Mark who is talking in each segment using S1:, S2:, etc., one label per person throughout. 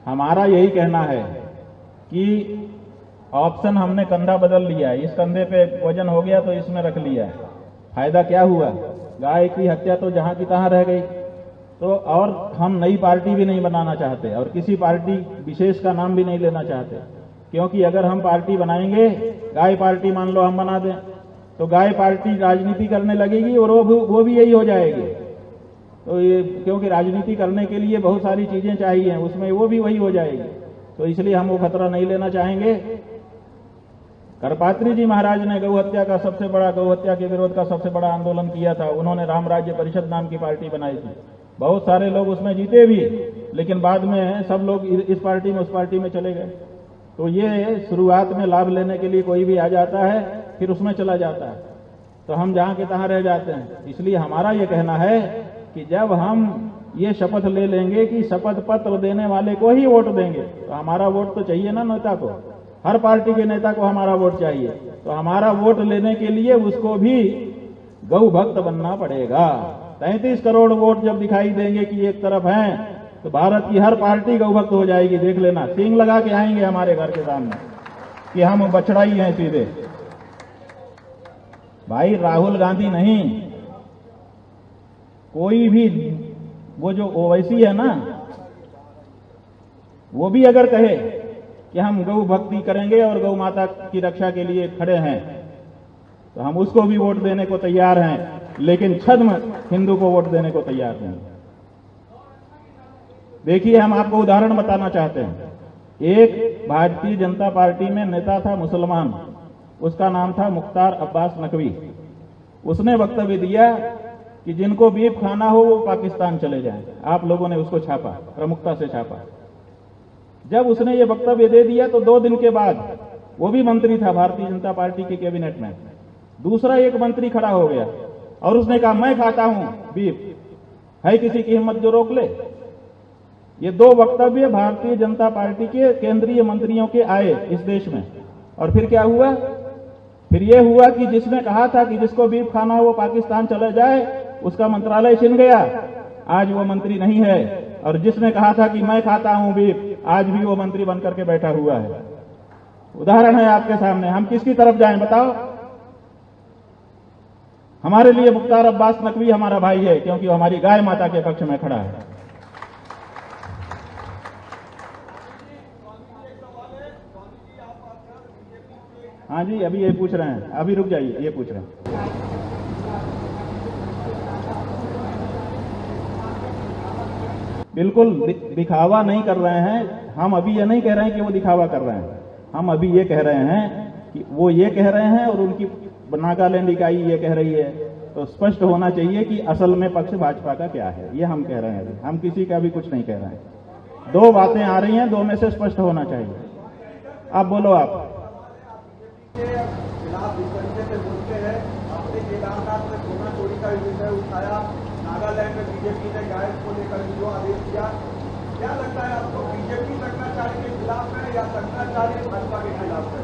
S1: हमारा यही कहना है कि ऑप्शन हमने कंधा बदल लिया है, इस कंधे पे वजन हो गया तो इसमें रख लिया है। फायदा क्या हुआ? गाय की हत्या तो जहां की तहां रह गई। तो और हम नई पार्टी भी नहीं बनाना चाहते और किसी पार्टी विशेष का नाम भी नहीं लेना चाहते, क्योंकि अगर हम पार्टी बनाएंगे, गाय पार्टी मान लो हम बना दें, तो गाय पार्टी राजनीति करने लगेगी और वो भी यही हो जाएगी। तो ये क्योंकि राजनीति करने के लिए बहुत सारी चीजें चाहिए, उसमें वो भी वही हो जाएगी। तो इसलिए हम वो खतरा नहीं लेना चाहेंगे। करपात्री जी महाराज ने गौ हत्या के विरोध का सबसे बड़ा आंदोलन किया था। उन्होंने राम राज्य परिषद नाम की पार्टी बनाई थी। बहुत सारे लोग उसमें जीते भी, लेकिन बाद में सब लोग इस पार्टी में उस पार्टी में चले गए। तो ये शुरुआत में लाभ लेने के लिए कोई भी आ जाता है, फिर उसमें चला जाता है, तो हम जहां के तहां रह जाते हैं। इसलिए हमारा ये कहना है कि जब हम ये शपथ ले लेंगे कि शपथ पत्र देने वाले को ही वोट देंगे, तो हमारा वोट तो चाहिए ना नेता को, हर पार्टी के नेता को हमारा वोट चाहिए। तो हमारा वोट लेने के लिए उसको भी गौ भक्त बनना पड़ेगा। 33 करोड़ वोट जब दिखाई देंगे कि एक तरफ हैं, तो भारत की हर पार्टी गौ भक्त हो जाएगी। देख लेना, सींग लगा के आएंगे हमारे घर के सामने कि हम बछड़ा ही हैं सीधे। भाई राहुल गांधी नहीं, कोई भी, वो जो ओवैसी है ना, वो भी अगर कहे कि हम गौ भक्ति करेंगे और गौ माता की रक्षा के लिए खड़े हैं, तो हम उसको भी वोट देने को तैयार हैं, लेकिन छद्म हिंदू को वोट देने को तैयार नहीं। देखिए, हम आपको उदाहरण बताना चाहते हैं। एक भारतीय जनता पार्टी में नेता था मुसलमान, उसका नाम था मुख्तार अब्बास नकवी। उसने वक्तव्य दिया कि जिनको बीफ खाना हो वो पाकिस्तान चले जाएं। आप लोगों ने उसको छापा, प्रमुखता से छापा। जब उसने ये वक्तव्य दे दिया तो 2 दिन के बाद, वो भी मंत्री था भारतीय जनता पार्टी के कैबिनेट में, दूसरा एक मंत्री खड़ा हो गया और उसने कहा मैं खाता हूं बीफ, है किसी की हिम्मत जो रोक ले? ये 2 वक्तव्य भारतीय जनता पार्टी के केंद्रीय मंत्रियों के आए इस देश में। और फिर क्या हुआ? फिर ये हुआ कि जिसने कहा था कि जिसको बीफ खाना हो वो पाकिस्तान चला जाए, उसका मंत्रालय छिन गया, आज वो मंत्री नहीं है। और जिसने कहा था कि मैं खाता हूं बीफ, आज भी वो मंत्री बनकर के बैठा हुआ है। उदाहरण है आपके सामने। हम किसकी तरफ जाएं बताओ? हमारे लिए मुख्तार अब्बास नकवी हमारा भाई है, क्योंकि वो हमारी गाय माता के पक्ष में खड़ा है। हाँ जी, अभी ये पूछ रहे हैं, अभी रुक जाइए, ये पूछ रहे हैं। बिल्कुल दिखावा नहीं कर रहे हैं हम। अभी ये नहीं कह रहे हैं कि वो दिखावा कर रहे हैं। हम अभी ये कह रहे हैं कि वो ये कह रहे हैं और उनकी नागालैंड इकाई ये कह रही है। तो स्पष्ट होना चाहिए कि असल में पक्ष भाजपा का क्या है, ये हम कह रहे हैं। हम किसी का भी कुछ नहीं कह रहे हैं। 2 बातें आ रही हैं, 2 में से स्पष्ट होना चाहिए। आप बोलो। आप
S2: खिलाफ इस तरीके से बोलते हैं। अपने केदारनाथ में सोना चोरी का विषय उठाया, नागालैंड में बीजेपी ने गाय को लेकर जो आदेश किया, क्या लगता है आपको? बीजेपी शंकराचार्य के खिलाफ है या शंकराचार्य भाजपा के खिलाफ है?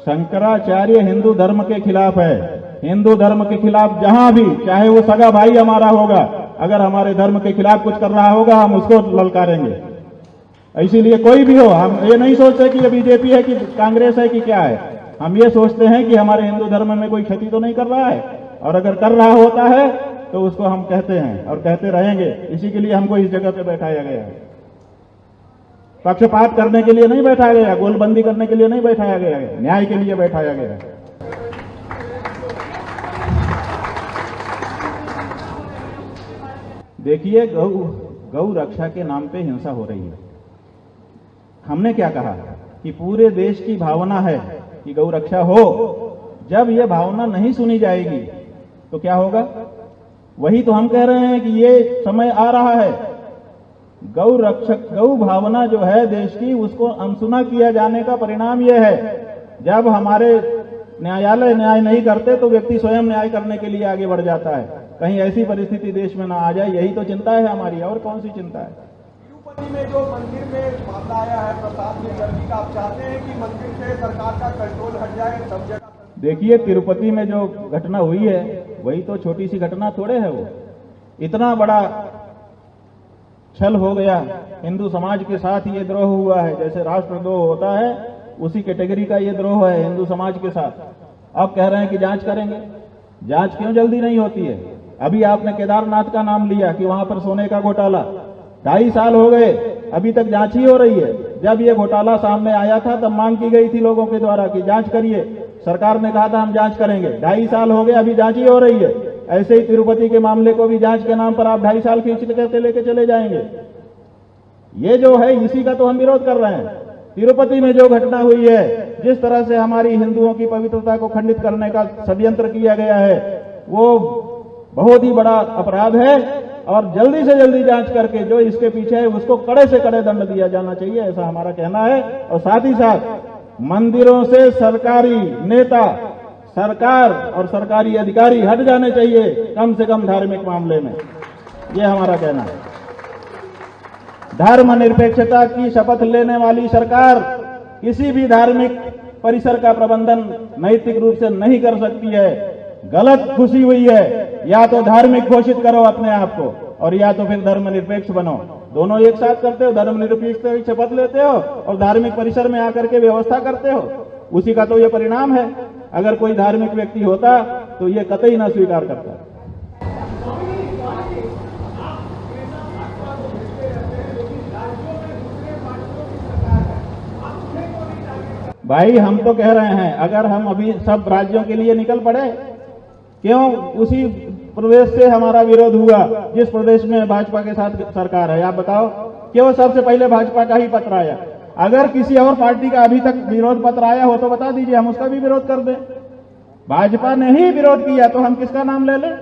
S1: शंकराचार्य हिंदू धर्म के खिलाफ है। हिंदू धर्म के खिलाफ जहां भी, चाहे वो सगा भाई हमारा होगा, अगर हमारे धर्म के खिलाफ कुछ कर रहा होगा, हम उसको ललकारेंगे। इसीलिए कोई भी हो, हम ये नहीं सोचते कि ये बीजेपी है कि कांग्रेस है कि क्या है। हम ये सोचते हैं कि हमारे हिंदू धर्म में कोई क्षति तो नहीं कर रहा है, और अगर कर रहा होता है तो उसको हम कहते हैं और कहते रहेंगे। इसी के लिए हमको इस जगह पे बैठाया गया है। पक्षपात करने के लिए नहीं बैठाया गया, गोलबंदी करने के लिए नहीं बैठाया गया है, न्याय के लिए बैठाया गया है। देखिए, गौ रक्षा के नाम पे हिंसा हो रही है। हमने क्या कहा कि पूरे देश की भावना है कि गौ रक्षा हो। जब यह भावना नहीं सुनी जाएगी तो क्या होगा? वही तो हम कह रहे हैं कि ये समय आ रहा है। गौ भावना जो है देश की, उसको अनसुना किया जाने का परिणाम यह है, जब हमारे न्यायालय न्याय नहीं करते तो व्यक्ति स्वयं न्याय करने के लिए आगे बढ़ जाता है। कहीं ऐसी परिस्थिति देश में ना आ जाए, यही तो चिंता है हमारी। और कौन सी चिंता है?
S2: तिरुपति में जो मंदिर में मामला आया है प्रसाद मुखर्जी का, आप चाहते हैं कि मंदिर से सरकार का कंट्रोल हट जाए सब जगह?
S1: देखिए, तिरुपति में जो घटना हुई है वही तो छोटी सी घटना थोड़े है। वो इतना बड़ा छल हो गया, हिंदू समाज के साथ ये द्रोह हुआ है। जैसे राष्ट्रद्रोह होता है उसी कैटेगरी का ये द्रोह है हिंदू समाज के साथ। अब कह रहे हैं कि जांच करेंगे। जांच क्यों जल्दी नहीं होती है? अभी आपने केदारनाथ का नाम लिया कि वहां पर सोने का घोटाला, 2.5 साल हो गए, अभी तक जांच ही हो रही है। जब ये घोटाला सामने आया था तब मांग की गई थी लोगों के द्वारा कि जांच करिए, सरकार ने कहा था हम जांच करेंगे। 2.5 साल हो गए, अभी जांच ही हो रही है। ऐसे ही तिरुपति के मामले को भी जांच के नाम पर आप 2.5 साल खींच करके लेके चले जाएंगे। ये जो है इसी का तो हम विरोध कर रहे हैं। तिरुपति में जो घटना हुई है, जिस तरह से हमारी हिंदुओं की पवित्रता को खंडित करने का षड्यंत्र किया गया है, वो बहुत ही बड़ा अपराध है और जल्दी से जल्दी जांच करके जो इसके पीछे है उसको कड़े से कड़े दंड दिया जाना चाहिए, ऐसा हमारा कहना है। और साथ ही साथ मंदिरों से सरकारी नेता, सरकार और सरकारी अधिकारी हट जाने चाहिए, कम से कम धार्मिक मामले में, ये हमारा कहना है। धर्मनिरपेक्षता की शपथ लेने वाली सरकार किसी भी धार्मिक परिसर का प्रबंधन नैतिक रूप से नहीं कर सकती है। गलत घुसी हुई है, या तो धार्मिक घोषित करो अपने आप को और या तो फिर धर्मनिरपेक्ष बनो। दोनों एक साथ करते हो, धर्मनिरपेक्षता की शपथ लेते हो और धार्मिक परिसर में आकर के व्यवस्था करते हो, उसी का तो ये परिणाम है। अगर कोई धार्मिक व्यक्ति होता तो ये कतई ना स्वीकार करता। भाई हम तो कह रहे हैं अगर हम अभी सब राज्यों के लिए निकल पड़े, क्यों उसी प्रदेश से हमारा विरोध हुआ जिस प्रदेश में भाजपा के साथ सरकार है? आप बताओ, क्यों सबसे पहले भाजपा का ही पत्र आया? अगर किसी और पार्टी का अभी तक विरोध पत्र आया हो तो बता दीजिए, हम उसका भी विरोध कर दें। भाजपा ने ही विरोध किया तो हम किसका नाम ले लें?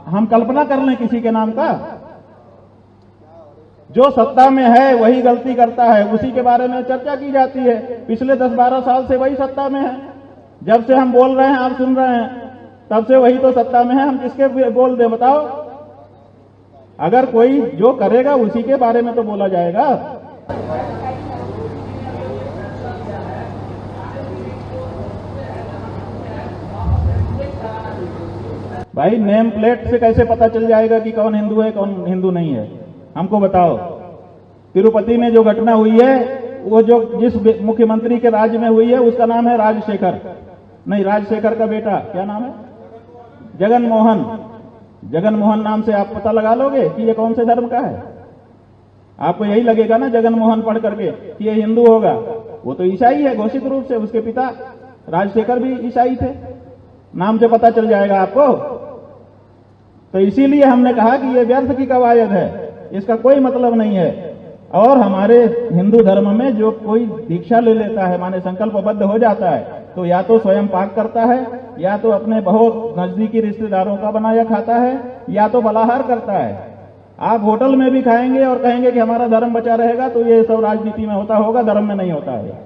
S1: हम कल्पना कर लें किसी के नाम का? जो सत्ता में है वही गलती करता है, उसी के बारे में चर्चा की जाती है। पिछले 10-12 साल से वही सत्ता में है। जब से हम बोल रहे हैं, आप सुन रहे हैं, तब से वही तो सत्ता में है। हम किसके बोल दें बताओ? अगर कोई जो करेगा उसी के बारे में तो बोला जाएगा। भाई नेम प्लेट से कैसे पता चल जाएगा कि कौन हिंदू है कौन हिंदू नहीं है? हमको बताओ। तिरुपति में जो घटना हुई है वो जो जिस मुख्यमंत्री के राज्य में हुई है उसका नाम है राजशेखर, नहीं राजशेखर का बेटा क्या नाम है? जगन मोहन। जगन मोहन नाम से आप पता लगा लोगे कि ये कौन से धर्म का है? आपको यही लगेगा ना जगन मोहन पढ़ करके कि ये हिंदू होगा। वो तो ईसाई है घोषित रूप से, उसके पिता राजशेखर भी ईसाई थे। नाम से पता चल जाएगा आपको। तो इसीलिए हमने कहा कि ये व्यर्थ की कवायद है, इसका कोई मतलब नहीं है। और हमारे हिंदू धर्म में जो कोई दीक्षा ले लेता है, माने संकल्पबद्ध हो जाता है, तो या तो स्वयं पाक करता है, या तो अपने बहुत नजदीकी रिश्तेदारों का बनाया खाता है, या तो फलाहार करता है। आप होटल में भी खाएंगे और कहेंगे कि हमारा धर्म बचा रहेगा, तो ये सब राजनीति में होता होगा, धर्म में नहीं होता है।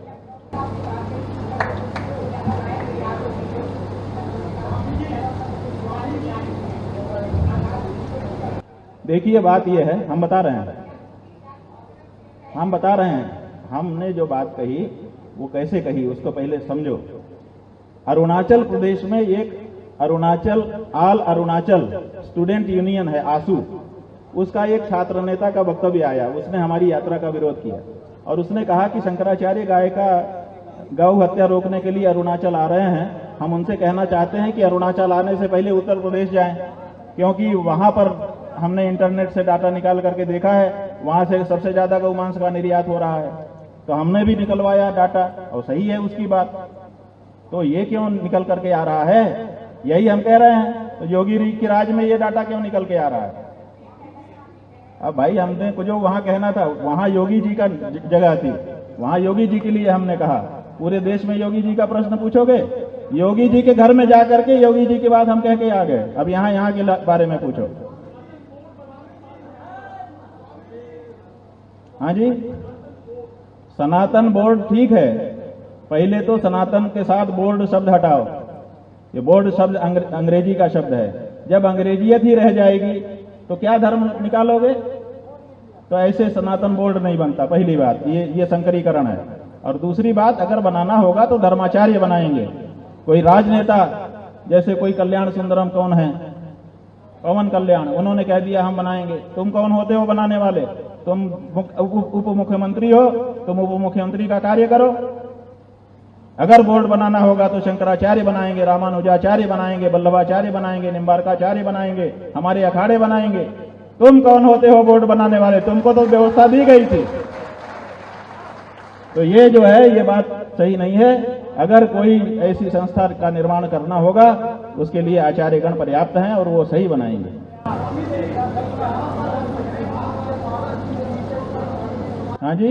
S1: देखिए बात यह है, हम बता रहे हैं हमने जो बात कही वो कैसे कही उसको पहले समझो। अरुणाचल प्रदेश में एक ऑल अरुणाचल स्टूडेंट यूनियन है आसू, उसका एक छात्र नेता का वक्तव्य आया। उसने हमारी यात्रा का विरोध किया और उसने कहा कि शंकराचार्य गौ हत्या रोकने के लिए अरुणाचल आ रहे हैं। हम उनसे कहना चाहते हैं कि अरुणाचल आने से पहले उत्तर प्रदेश जाएं, क्योंकि वहां पर हमने इंटरनेट से डाटा निकाल करके देखा है, वहां से सबसे ज्यादा गौ मांस का निर्यात हो रहा है। तो हमने भी निकलवाया डाटा और सही है उसकी बात। तो ये क्यों निकल करके आ रहा है, यही हम कह रहे हैं। तो योगी जी के राज में ये डाटा क्यों निकल के आ रहा है? अब भाई हमने को जो वहां कहना था, वहां योगी जी का जगह थी, वहां योगी जी के लिए हमने कहा। पूरे देश में योगी जी का प्रश्न पूछोगे, योगी जी के घर में जाकर के योगी जी की बात हम कह के आ गए। अब यहाँ के बारे में पूछो। हाँ जी, सनातन बोर्ड ठीक है, पहले तो सनातन के साथ बोर्ड शब्द हटाओ। ये बोर्ड शब्द अंग्रेजी का शब्द है। जब अंग्रेजियत ही रह जाएगी तो क्या धर्म निकालोगे? तो ऐसे सनातन बोर्ड नहीं बनता। पहली बात ये संकरीकरण है। और दूसरी बात, अगर बनाना होगा तो धर्माचार्य बनाएंगे, कोई राजनेता। जैसे कोई कल्याण सुंदरम कौन है, पवन कल्याण, उन्होंने कह दिया हम बनाएंगे। तुम कौन होते हो बनाने वाले? तुम उप मुख्यमंत्री हो, तुम उप मुख्यमंत्री का कार्य करो। अगर बोर्ड बनाना होगा तो शंकराचार्य बनाएंगे, रामानुजाचार्य बनाएंगे, वल्लभाचार्य बनाएंगे, निम्बार्काचार्य बनाएंगे, हमारे अखाड़े बनाएंगे। तुम कौन होते हो बोर्ड बनाने वाले? तुमको तो व्यवस्था दी गई थी। तो ये जो है ये बात सही नहीं है। अगर कोई ऐसी संस्था का निर्माण करना होगा उसके लिए आचार्यगण पर्याप्त हैं और वो सही बनाएंगे। हाँ जी,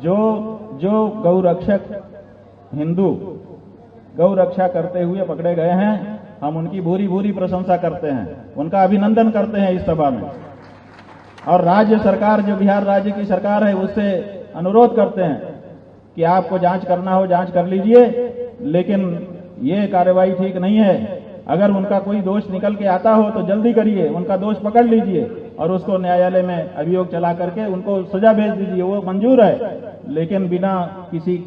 S1: जो गौरक्षक हिंदू गौ रक्षा करते हुए पकड़े गए हैं, हम उनकी भूरी भूरी प्रशंसा करते हैं, उनका अभिनंदन करते हैं इस सभा में। और राज्य सरकार, जो बिहार राज्य की सरकार है, उससे अनुरोध करते हैं कि आपको जांच करना हो जांच कर लीजिए, लेकिन ये कार्रवाई ठीक नहीं है। अगर उनका कोई दोष निकल के आता हो तो जल्दी करिए, उनका दोष पकड़ लीजिए और उसको न्यायालय में अभियोग चला करके उनको सजा भेज दीजिए। वो मंजूर है, लेकिन बिना किसी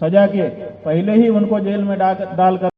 S1: सजा के पहले ही उनको जेल में डालकर